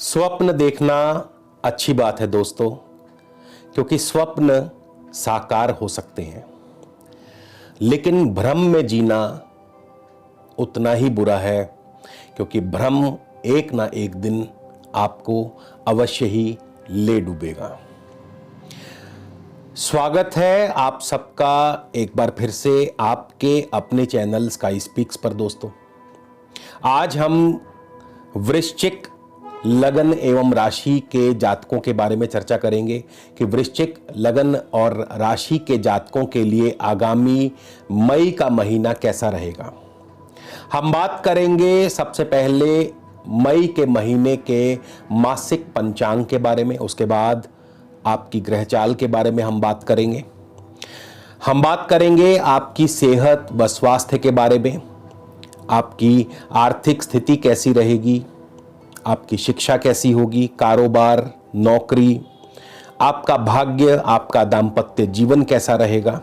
स्वप्न देखना अच्छी बात है दोस्तों, क्योंकि स्वप्न साकार हो सकते हैं, लेकिन भ्रम में जीना उतना ही बुरा है, क्योंकि भ्रम एक ना एक दिन आपको अवश्य ही ले डूबेगा। स्वागत है आप सबका एक बार फिर से आपके अपने चैनल स्काई स्पीक्स पर। दोस्तों, आज हम वृश्चिक लगन एवं राशि के जातकों के बारे में चर्चा करेंगे कि वृश्चिक लगन और राशि के जातकों के लिए आगामी मई का महीना कैसा रहेगा। हम बात करेंगे सबसे पहले मई के महीने के मासिक पंचांग के बारे में, उसके बाद आपकी ग्रहचाल के बारे में हम बात करेंगे। हम बात करेंगे आपकी सेहत व स्वास्थ्य के बारे में, आपकी आर्थिक स्थिति कैसी रहेगी, आपकी शिक्षा कैसी होगी, कारोबार, नौकरी, आपका भाग्य, आपका दाम्पत्य जीवन कैसा रहेगा।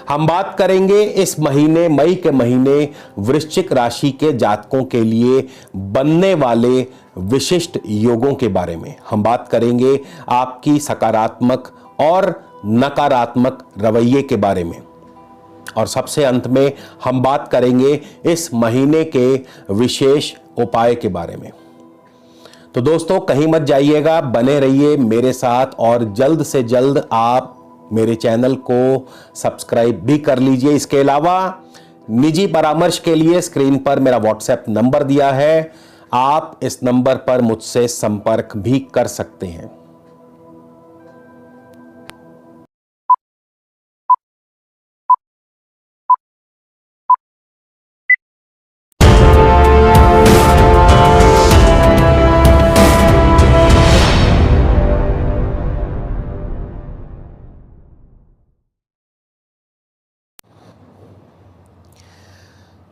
हम बात करेंगे इस महीने मई के महीने वृश्चिक राशि के जातकों के लिए बनने वाले विशिष्ट योगों के बारे में। हम बात करेंगे आपकी सकारात्मक और नकारात्मक रवैये के बारे में, और सबसे अंत में हम बात करेंगे इस महीने के विशेष उपाय के बारे में। तो दोस्तों, कहीं मत जाइएगा, बने रहिए मेरे साथ और जल्द से जल्द आप मेरे चैनल को सब्सक्राइब भी कर लीजिए। इसके अलावा निजी परामर्श के लिए स्क्रीन पर मेरा व्हाट्सएप नंबर दिया है, आप इस नंबर पर मुझसे संपर्क भी कर सकते हैं।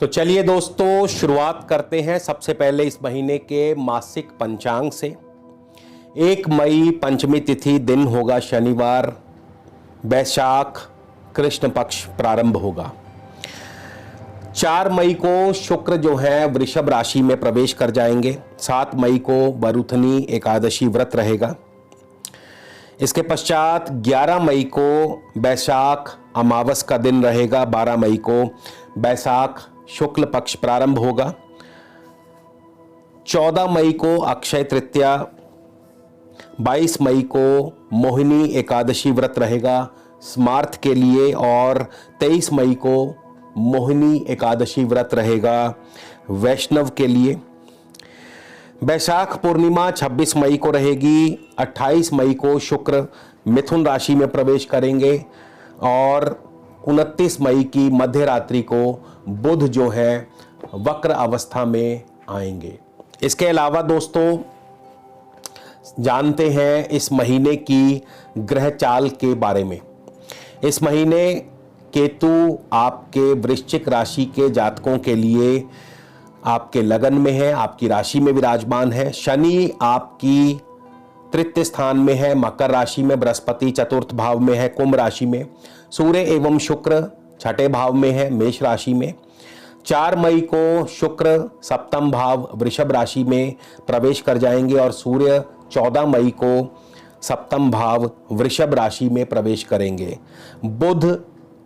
तो चलिए दोस्तों, शुरुआत करते हैं सबसे पहले इस महीने के मासिक पंचांग से। 1 मई पंचमी तिथि, दिन होगा शनिवार, वैशाख कृष्ण पक्ष प्रारंभ होगा। 4 मई को शुक्र जो है वृषभ राशि में प्रवेश कर जाएंगे। 7 मई को वरुथनी एकादशी व्रत रहेगा। इसके पश्चात 11 मई को वैशाख अमावस का दिन रहेगा। 12 मई को वैशाख शुक्ल पक्ष प्रारंभ होगा। 14 मई को अक्षय तृतीया, 22 मई को मोहिनी एकादशी व्रत रहेगा स्मार्थ के लिए, और 23 मई को मोहिनी एकादशी व्रत रहेगा वैष्णव के लिए। वैशाख पूर्णिमा 26 मई को रहेगी। 28 मई को शुक्र मिथुन राशि में प्रवेश करेंगे, और 29 मई की मध्य रात्रि को बुध जो है वक्र अवस्था में आएंगे। इसके अलावा दोस्तों, जानते हैं इस महीने की ग्रह चाल के बारे में। इस महीने केतु आपके वृश्चिक राशि के जातकों के लिए आपके लगन में है, आपकी राशि में विराजमान है। शनि आपकी तृतीय स्थान में है मकर राशि में, बृहस्पति चतुर्थ भाव में है कुंभ राशि में, सूर्य एवं शुक्र छठे भाव में है मेष राशि में। 4 मई को शुक्र सप्तम भाव वृषभ राशि में प्रवेश कर जाएंगे, और सूर्य 14 मई को सप्तम भाव वृषभ राशि में प्रवेश करेंगे। बुध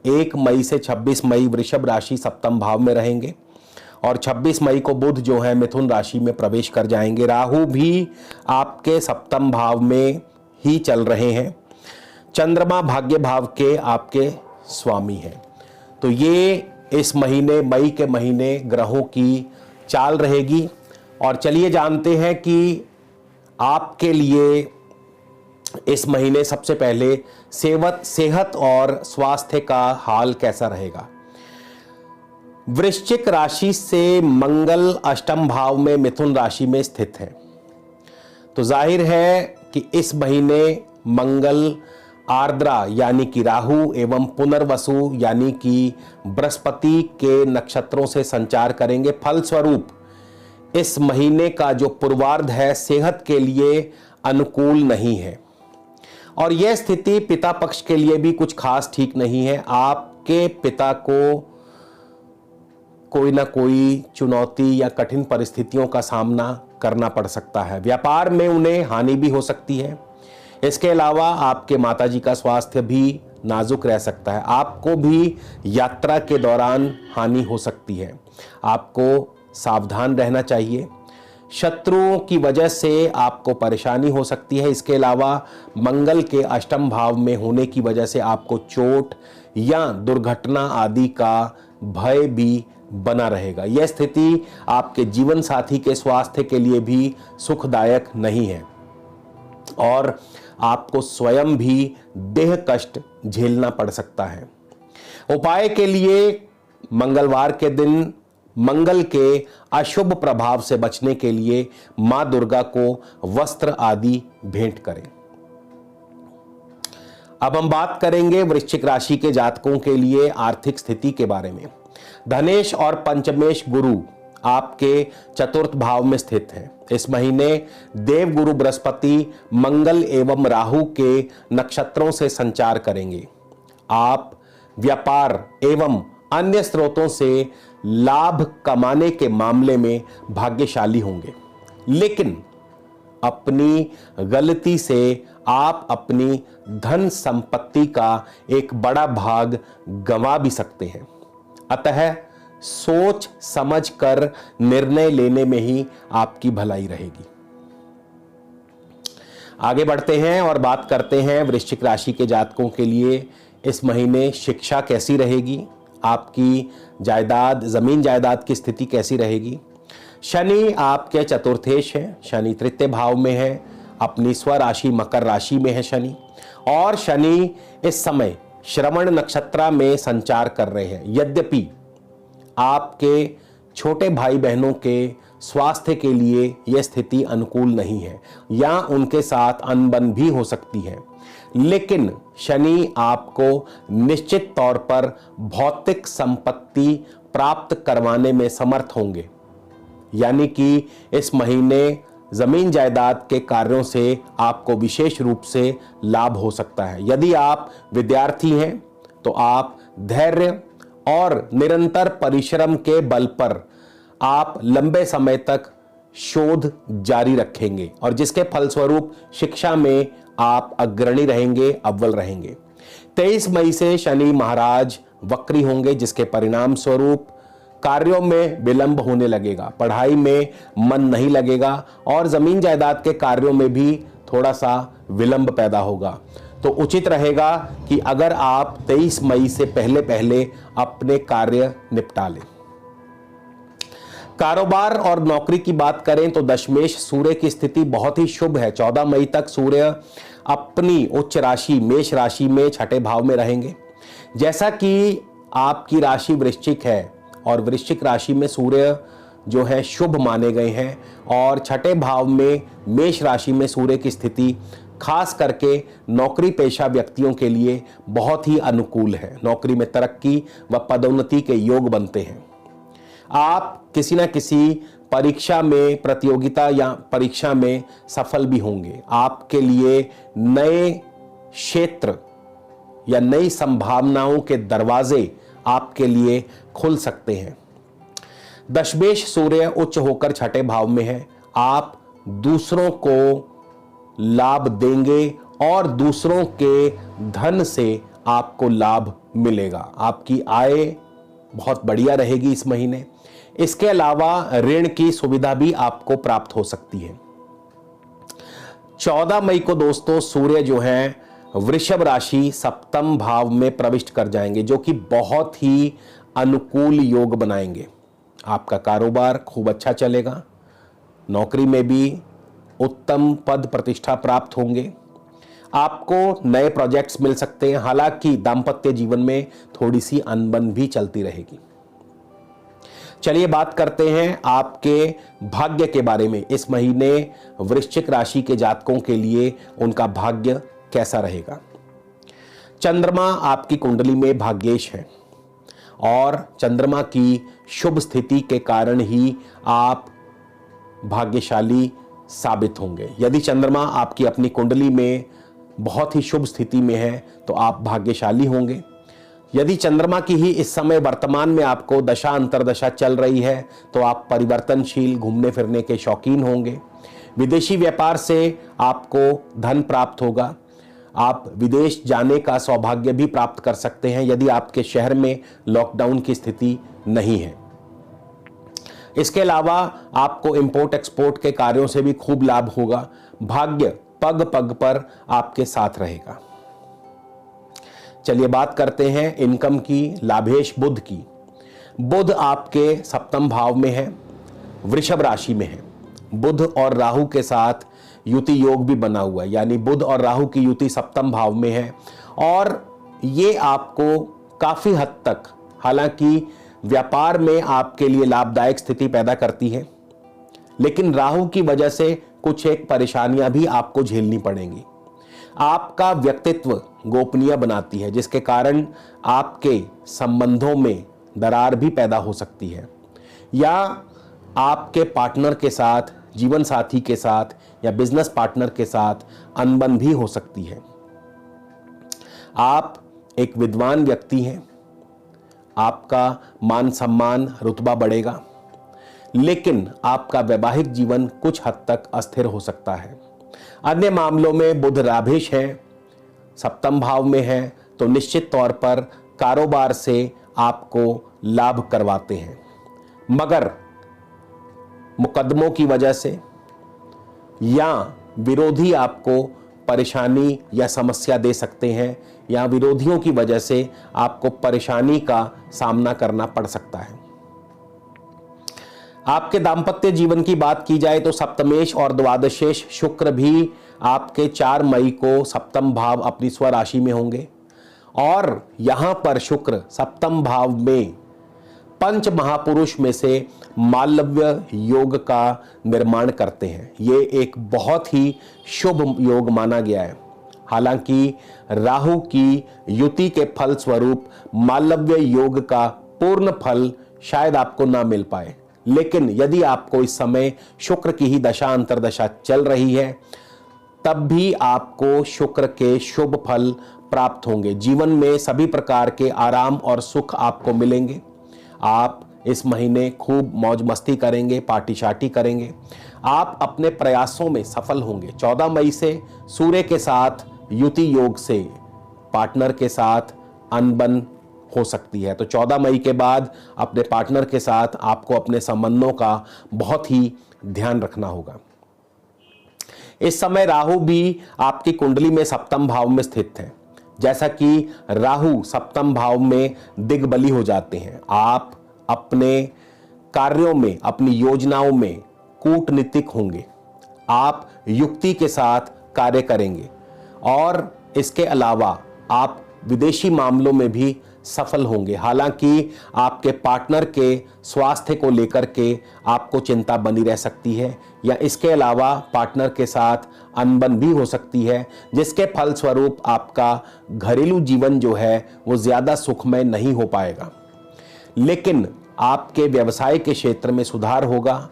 1 मई से 26 मई वृषभ राशि सप्तम भाव में रहेंगे, और 26 मई को बुध जो है मिथुन राशि में प्रवेश कर जाएंगे। राहु भी आपके सप्तम भाव में ही चल रहे हैं। चंद्रमा भाग्य भाव के आपके स्वामी हैं। तो ये इस महीने मई के महीने ग्रहों की चाल रहेगी। और चलिए जानते हैं कि आपके लिए इस महीने सबसे पहले सेहत और स्वास्थ्य का हाल कैसा रहेगा। वृश्चिक राशि से मंगल अष्टम भाव में मिथुन राशि में स्थित है, तो जाहिर है कि इस महीने मंगल आर्द्रा यानी कि राहु एवं पुनर्वसु यानी कि बृहस्पति के नक्षत्रों से संचार करेंगे। फलस्वरूप इस महीने का जो पूर्वार्ध है सेहत के लिए अनुकूल नहीं है, और यह स्थिति पिता पक्ष के लिए भी कुछ खास ठीक नहीं है। आपके पिता को कोई ना कोई चुनौती या कठिन परिस्थितियों का सामना करना पड़ सकता है। व्यापार में उन्हें हानि भी हो सकती है। इसके अलावा आपके माताजी का स्वास्थ्य भी नाजुक रह सकता है। आपको भी यात्रा के दौरान हानि हो सकती है। आपको सावधान रहना चाहिए। शत्रुओं की वजह से आपको परेशानी हो सकती है। इसके अलावा मंगल के अष्टम भाव में होने की वजह से आपको चोट या दुर्घटना आदि का भय भी बना रहेगा। यह स्थिति आपके जीवन साथी के स्वास्थ्य के लिए भी सुखदायक नहीं है और आपको स्वयं भी देह कष्ट झेलना पड़ सकता है। उपाय के लिए मंगलवार के दिन मंगल के अशुभ प्रभाव से बचने के लिए मां दुर्गा को वस्त्र आदि भेंट करें। अब हम बात करेंगे वृश्चिक राशि के जातकों के लिए आर्थिक स्थिति के बारे में। धनेश और पंचमेश गुरु आपके चतुर्थ भाव में स्थित है। इस महीने देव गुरु बृहस्पति मंगल एवं राहु के नक्षत्रों से संचार करेंगे। आप व्यापार एवं अन्य स्रोतों से लाभ कमाने के मामले में भाग्यशाली होंगे, लेकिन अपनी गलती से आप अपनी धन संपत्ति का एक बड़ा भाग गंवा भी सकते हैं। अतः सोच समझकर निर्णय लेने में ही आपकी भलाई रहेगी। आगे बढ़ते हैं और बात करते हैं वृश्चिक राशि के जातकों के लिए इस महीने शिक्षा कैसी रहेगी, आपकी जायदाद जमीन जायदाद की स्थिति कैसी रहेगी। शनि आपके चतुर्थेश है, शनि तृतीय भाव में है, अपनी स्वराशि मकर राशि में है शनि, और शनि इस समय श्रवण नक्षत्र में संचार कर रहे हैं। यद्यपि आपके छोटे भाई बहनों के स्वास्थ्य के लिए यह स्थिति अनुकूल नहीं है या उनके साथ अनबन भी हो सकती है, लेकिन शनि आपको निश्चित तौर पर भौतिक संपत्ति प्राप्त करवाने में समर्थ होंगे। यानी कि इस महीने जमीन जायदाद के कार्यों से आपको विशेष रूप से लाभ हो सकता है। यदि आप विद्यार्थी हैं तो आप धैर्य और निरंतर परिश्रम के बल पर आप लंबे समय तक शोध जारी रखेंगे और जिसके फलस्वरूप शिक्षा में आप अग्रणी रहेंगे, अव्वल रहेंगे। 23 मई से शनि महाराज वक्री होंगे, जिसके परिणाम स्वरूप कार्यों में विलंब होने लगेगा, पढ़ाई में मन नहीं लगेगा और जमीन जायदाद के कार्यों में भी थोड़ा सा विलंब पैदा होगा। तो उचित रहेगा कि अगर आप 23 मई से पहले पहले अपने कार्य निपटा लें। कारोबार और नौकरी की बात करें तो दशमेश सूर्य की स्थिति बहुत ही शुभ है। 14 मई तक सूर्य अपनी उच्च राशि मेष राशि में छठे भाव में रहेंगे। जैसा कि आपकी राशि वृश्चिक है और वृश्चिक राशि में सूर्य जो है शुभ माने गए हैं और छठे भाव में मेष राशि में सूर्य की स्थिति खास करके नौकरी पेशा व्यक्तियों के लिए बहुत ही अनुकूल है। नौकरी में तरक्की व पदोन्नति के योग बनते हैं। आप किसी न किसी परीक्षा में, प्रतियोगिता या परीक्षा में सफल भी होंगे। आपके लिए नए क्षेत्र या नई संभावनाओं के दरवाजे आपके लिए खुल सकते हैं। दशमेश सूर्य उच्च होकर छठे भाव में है। आप दूसरों को लाभ देंगे और दूसरों के धन से आपको लाभ मिलेगा। आपकी आय बहुत बढ़िया रहेगी इस महीने। इसके अलावा ऋण की सुविधा भी आपको प्राप्त हो सकती है। 14 मई को दोस्तों सूर्य जो है वृषभ राशि सप्तम भाव में प्रविष्ट कर जाएंगे, जो कि बहुत ही अनुकूल योग बनाएंगे। आपका कारोबार खूब अच्छा चलेगा, नौकरी में भी उत्तम पद प्रतिष्ठा प्राप्त होंगे, आपको नए प्रोजेक्ट्स मिल सकते हैं। हालांकि दांपत्य जीवन में थोड़ी सी अनबन भी चलती रहेगी। चलिए बात करते हैं आपके भाग्य के बारे में। इस महीने वृश्चिक राशि के जातकों के लिए उनका भाग्य कैसा रहेगा। चंद्रमा आपकी कुंडली में भाग्येश है और चंद्रमा की शुभ स्थिति के कारण ही आप भाग्यशाली साबित होंगे। यदि चंद्रमा आपकी अपनी कुंडली में बहुत ही शुभ स्थिति में है तो आप भाग्यशाली होंगे। यदि चंद्रमा की ही इस समय वर्तमान में आपको दशा अंतरदशा चल रही है तो आप परिवर्तनशील, घूमने फिरने के शौकीन होंगे। विदेशी व्यापार से आपको धन प्राप्त होगा। आप विदेश जाने का सौभाग्य भी प्राप्त कर सकते हैं यदि आपके शहर में लॉकडाउन की स्थिति नहीं है। इसके अलावा आपको इंपोर्ट एक्सपोर्ट के कार्यों से भी खूब लाभ होगा। भाग्य पग पग पर आपके साथ रहेगा। चलिए बात करते हैं इनकम की, लाभेश बुध की। बुध आपके सप्तम भाव में है, वृषभ राशि में है। बुध और राहु के साथ युति योग भी बना हुआ है, यानी बुध और राहु की युति सप्तम भाव में है और ये आपको काफी हद तक, हालांकि व्यापार में आपके लिए लाभदायक स्थिति पैदा करती है, लेकिन राहु की वजह से कुछ एक परेशानियां भी आपको झेलनी पड़ेंगी। आपका व्यक्तित्व गोपनीय बनाती है, जिसके कारण आपके संबंधों में दरार भी पैदा हो सकती है, या आपके पार्टनर के साथ, जीवन साथी के साथ या बिजनेस पार्टनर के साथ अनबन भी हो सकती है। आप एक विद्वान व्यक्ति हैं, आपका मान सम्मान रुतबा बढ़ेगा, लेकिन आपका वैवाहिक जीवन कुछ हद तक अस्थिर हो सकता है। अन्य मामलों में बुध राभेश है, सप्तम भाव में है, तो निश्चित तौर पर कारोबार से आपको लाभ करवाते हैं, मगर मुकदमों की वजह से या विरोधी आपको परेशानी या समस्या दे सकते हैं, या विरोधियों की वजह से आपको परेशानी का सामना करना पड़ सकता है। आपके दांपत्य जीवन की बात की जाए तो सप्तमेश और द्वादशेश शुक्र भी आपके 4 मई को सप्तम भाव अपनी स्वराशि में होंगे और यहां पर शुक्र सप्तम भाव में पंच महापुरुष में से मालव्य योग का निर्माण करते हैं। ये एक बहुत ही शुभ योग माना गया है। हालांकि राहु की युति के फल स्वरूप मालव्य योग का पूर्ण फल शायद आपको ना मिल पाए, लेकिन यदि आपको इस समय शुक्र की ही दशा अंतरदशा चल रही है तब भी आपको शुक्र के शुभ फल प्राप्त होंगे। जीवन में सभी प्रकार के आराम और सुख आपको मिलेंगे। आप इस महीने खूब मौज मस्ती करेंगे, पार्टी शार्टी करेंगे। आप अपने प्रयासों में सफल होंगे। 14 मई से सूर्य के साथ युति योग से पार्टनर के साथ अनबन हो सकती है, तो 14 मई के बाद अपने पार्टनर के साथ आपको अपने संबंधों का बहुत ही ध्यान रखना होगा। इस समय राहु भी आपकी कुंडली में सप्तम भाव में स्थित है। जैसा कि राहु सप्तम भाव में दिग्बली हो जाते हैं, आप अपने कार्यों में, अपनी योजनाओं में कूटनीतिक होंगे, आप युक्ति के साथ कार्य करेंगे और इसके अलावा आप विदेशी मामलों में भी सफल होंगे। हालांकि आपके पार्टनर के स्वास्थ्य को लेकर के आपको चिंता बनी रह सकती है, या इसके अलावा पार्टनर के साथ अनबन भी हो सकती है, जिसके फलस्वरूप आपका घरेलू जीवन जो है वो ज्यादा सुखमय नहीं हो पाएगा। लेकिन आपके व्यवसाय के क्षेत्र में सुधार होगा।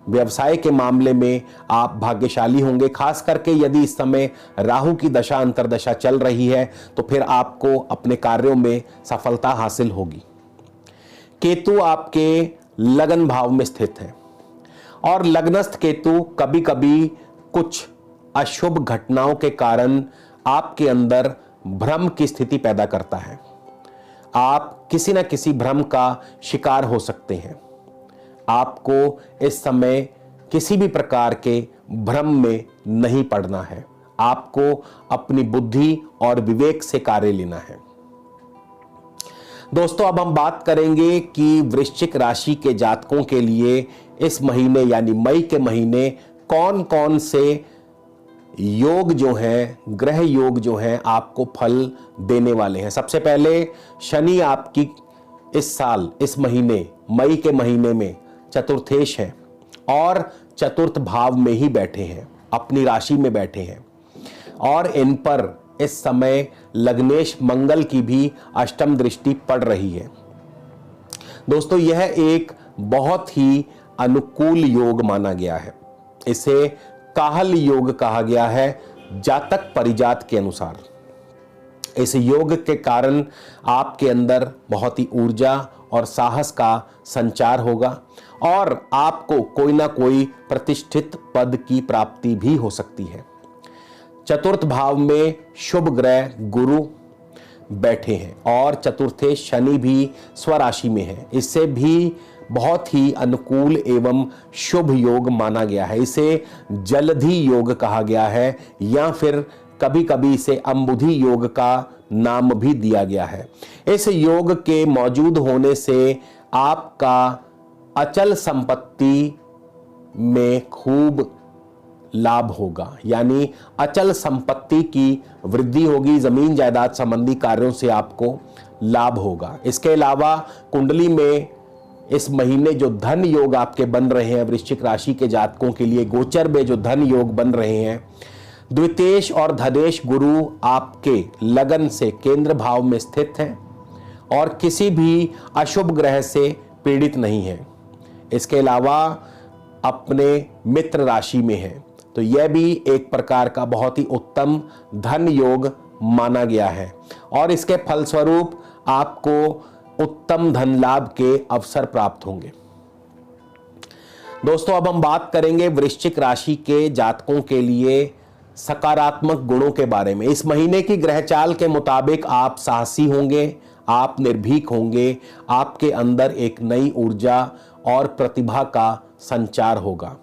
व्यवसाय के मामले में आप भाग्यशाली होंगे, खास करके यदि इस समय राहु की दशा अंतरदशा चल रही है तो फिर आपको अपने कार्यों में सफलता हासिल होगी। केतु आपके लगन भाव में स्थित है और लग्नस्थ केतु कभी कभी कुछ अशुभ घटनाओं के कारण आपके अंदर भ्रम की स्थिति पैदा करता है। आप किसी न किसी भ्रम का शिकार हो सकते हैं। आपको इस समय किसी भी प्रकार के भ्रम में नहीं पड़ना है। आपको अपनी बुद्धि और विवेक से कार्य लेना है। दोस्तों, अब हम बात करेंगे कि वृश्चिक राशि के जातकों के लिए इस महीने यानी मई के महीने कौन कौन से योग जो हैं, ग्रह योग जो हैं, आपको फल देने वाले हैं। सबसे पहले शनि आपकी इस साल, इस महीने मई के महीने में चतुर्थेश है और चतुर्थ भाव में ही बैठे हैं, अपनी राशि में बैठे हैं और इन पर इस समय लग्नेश मंगल की भी अष्टम दृष्टि पड़ रही है। दोस्तों, यह एक बहुत ही अनुकूल योग माना गया है। इसे काहल योग कहा गया है जातक परिजात के अनुसार। इस योग के कारण आपके अंदर बहुत ही ऊर्जा और साहस का संचार होगा और आपको कोई ना कोई प्रतिष्ठित पद की प्राप्ति भी हो सकती है। चतुर्थ भाव में शुभ ग्रह गुरु बैठे हैं और चतुर्थे शनि भी स्वराशि में है। इससे भी बहुत ही अनुकूल एवं शुभ योग माना गया है। इसे जलधि योग कहा गया है या फिर कभी कभी इसे अंबुधि योग का नाम भी दिया गया है। इस योग के मौजूद होने से आपका अचल संपत्ति में खूब लाभ होगा, यानी अचल संपत्ति की वृद्धि होगी, जमीन जायदाद संबंधी कार्यों से आपको लाभ होगा। इसके अलावा कुंडली में इस महीने जो धन योग आपके बन रहे हैं, वृश्चिक राशि के जातकों के लिए गोचर में जो धन योग बन रहे हैं, द्वितेश और धनेश गुरु आपके लगन से केंद्र भाव में स्थित हैं और किसी भी अशुभ ग्रह से पीड़ित नहीं है। इसके अलावा अपने मित्र राशि में है, तो यह भी एक प्रकार का बहुत ही उत्तम धन योग माना गया है और इसके फलस्वरूप आपको उत्तम धन लाभ के अवसर प्राप्त होंगे। दोस्तों, अब हम बात करेंगे वृश्चिक राशि के जातकों के लिए सकारात्मक गुणों के बारे में। इस महीने की ग्रहचाल के मुताबिक आप साहसी होंगे, आप निर्भीक होंगे, आपके अंदर एक नई ऊर्जा और प्रतिभा का संचार होगा।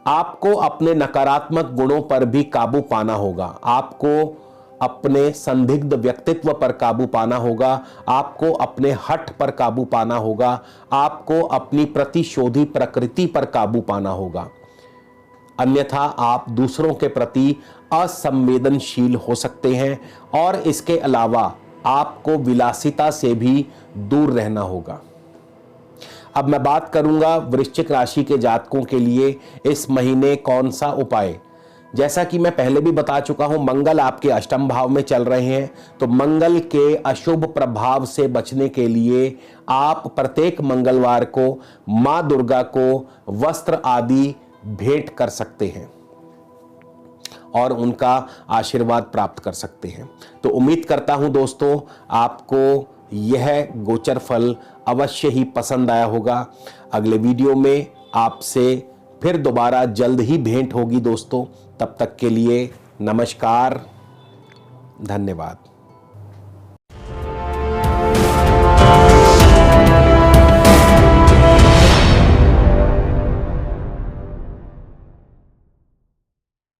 आपको अपने नकारात्मक गुणों पर भी काबू पाना होगा, आपको अपने संदिग्ध व्यक्तित्व पर काबू पाना होगा, आपको अपने हठ पर काबू पाना होगा, आपको अपनी प्रतिशोधी प्रकृति पर काबू पाना होगा। अन्यथा आप दूसरों के प्रति असंवेदनशील हो सकते हैं और इसके अलावा आपको विलासिता से भी दूर रहना होगा। अब मैं बात करूंगा वृश्चिक राशि के जातकों के लिए इस महीने कौन सा उपाय। जैसा कि मैं पहले भी बता चुका हूं, मंगल आपके अष्टम भाव में चल रहे हैं, तो मंगल के अशुभ प्रभाव से बचने के लिए आप प्रत्येक मंगलवार को मां दुर्गा को वस्त्र आदि भेंट कर सकते हैं और उनका आशीर्वाद प्राप्त कर सकते हैं। तो उम्मीद करता हूं दोस्तों आपको यह गोचर फल अवश्य ही पसंद आया होगा। अगले वीडियो में आपसे फिर दोबारा जल्द ही भेंट होगी दोस्तों। तब तक के लिए नमस्कार, धन्यवाद।